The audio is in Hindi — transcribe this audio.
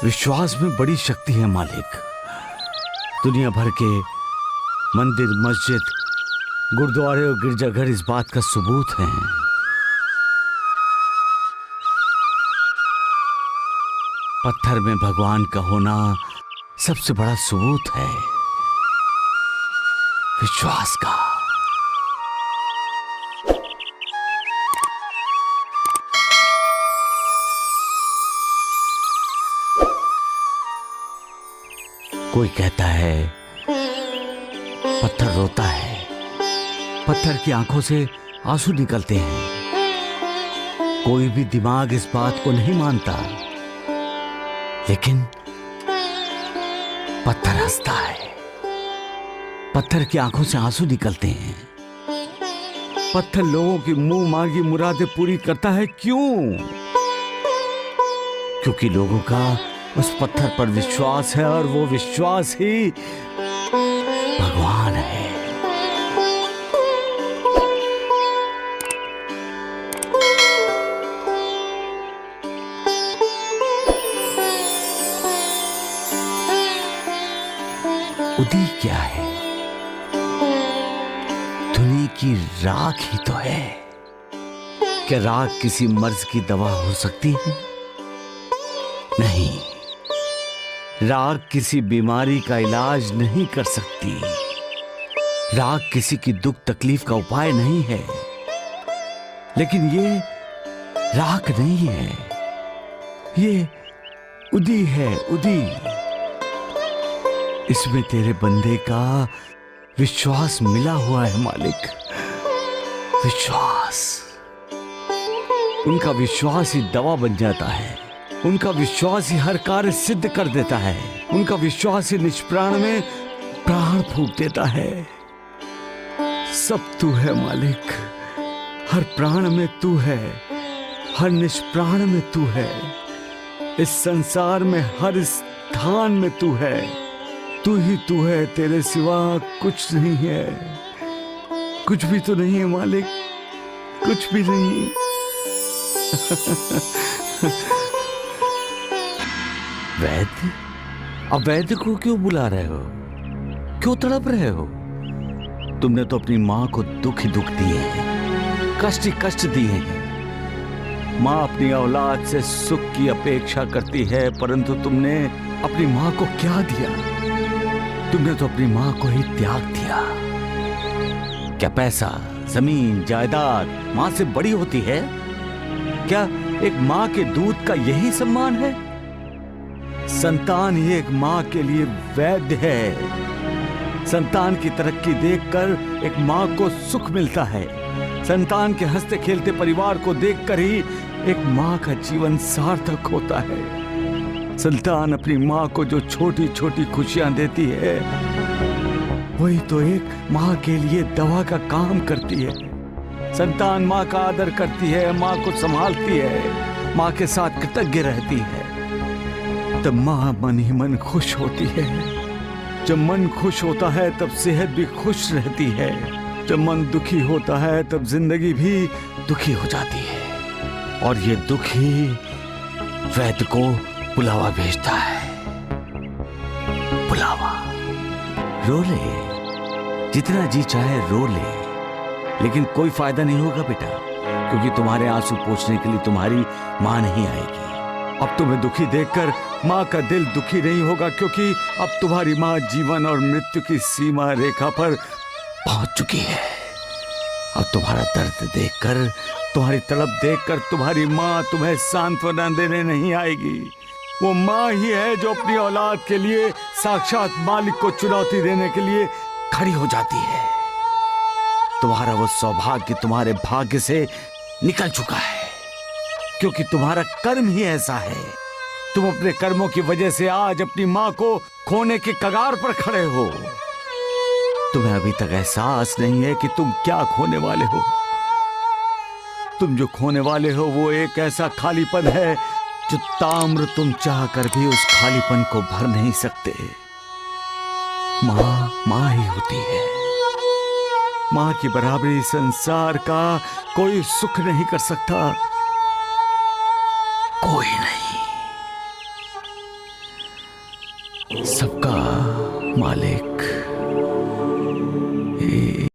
विश्वास में बड़ी शक्ति है मालिक। दुनिया भर के मंदिर, मस्जिद, गुरुद्वारे और गिरजाघर इस बात का सबूत हैं। पत्थर में भगवान का होना सबसे बड़ा सबूत है विश्वास का। कोई कहता है पत्थर रोता है, पत्थर की आंखों से आंसू निकलते हैं। कोई भी दिमाग इस बात को नहीं मानता, लेकिन पत्थर हंसता है। पत्थर की आंखों से आंसू निकलते हैं। पत्थर लोगों की मुंह मांगी मुरादें पूरी करता है। क्यों? क्योंकि लोगों का उस पत्थर पर विश्वास है और वो विश्वास ही भगवान है। उदी क्या है? धुनी की राख ही तो है। क्या राख किसी मर्ज की दवा हो सकती है? नहीं, राख किसी बीमारी का इलाज नहीं कर सकती। राख किसी की दुख तकलीफ का उपाय नहीं है। लेकिन ये राख नहीं है, ये उदी है, उदी। इसमें तेरे बंदे का विश्वास मिला हुआ है मालिक। विश्वास, उनका विश्वास ही दवा बन जाता है। उनका विश्वास ही हर कार्य सिद्ध कर देता है। उनका विश्वास ही निष्प्राण में प्राण फूंक देता है। सब तू है मालिक, हर प्राण में तू है, हर निष्प्राण में तू है। इस संसार में हर स्थान में तू है। तू ही तू है, तेरे सिवा कुछ नहीं है। कुछ भी तो नहीं है मालिक, कुछ भी नहीं। वैद्य, अब वैद्य को क्यों बुला रहे हो? क्यों तड़प रहे हो? तुमने तो अपनी मां को दुख ही दुख दिए हैं, कष्ट ही कष्ट दिए हैं। मां अपनी औलाद से सुख की अपेक्षा करती है, परंतु तुमने अपनी मां को क्या दिया? तुमने तो अपनी मां को ही त्याग दिया। क्या पैसा, जमीन, जायदाद मां से बड़ी होती है? क्या एक मां के दूध का यही सम्मान है? संतान ही एक मां के लिए वैद्य है। संतान की तरक्की देखकर एक मां को सुख मिलता है। संतान के हंसते खेलते परिवार को देखकर ही एक मां का जीवन सार्थक होता है। संतान अपनी मां को जो छोटी छोटी खुशियां देती है, वही तो एक मां के लिए दवा का काम करती है। संतान मां का आदर करती है, मां को संभालती है, मां के साथ कृतज्ञ रहती है, तब मां मन ही मन खुश होती है। जब मन खुश होता है तब सेहत भी खुश रहती है। जब मन दुखी होता है तब जिंदगी भी दुखी हो जाती है। और ये दुख ही वैद्य को बुलावा भेजता है। बुलावा। रो ले, जितना जी चाहे रो ले, लेकिन कोई फायदा नहीं होगा बेटा, क्योंकि तुम्हारे आंसू पोंछने के लिए तुम्हारी मां नहीं आएगी। अब तुम्हें दुखी देखकर मां का दिल दुखी नहीं होगा, क्योंकि अब तुम्हारी मां जीवन और मृत्यु की सीमा रेखा पर पहुंच चुकी है। अब तुम्हारा दर्द देखकर, तुम्हारी तड़प देखकर तुम्हारी मां तुम्हें सांत्वना देने नहीं आएगी। वो मां ही है जो अपनी औलाद के लिए साक्षात मालिक को चुनौती देने के लिए खड़ी हो जाती है। तुम्हारा वो सौभाग्य तुम्हारे भाग्य से निकल चुका है, क्योंकि तुम्हारा कर्म ही ऐसा है। तुम अपने कर्मों की वजह से आज अपनी मां को खोने के कगार पर खड़े हो। तुम्हें अभी तक एहसास नहीं है कि तुम क्या खोने वाले हो। तुम जो खोने वाले हो वो एक ऐसा खालीपन है जो ताम्र तुम चाहकर भी उस खालीपन को भर नहीं सकते। मां मां ही होती है। मां की बराबरी संसार का कोई सुख नहीं कर सकता, कोई नहीं। सबका मालिक।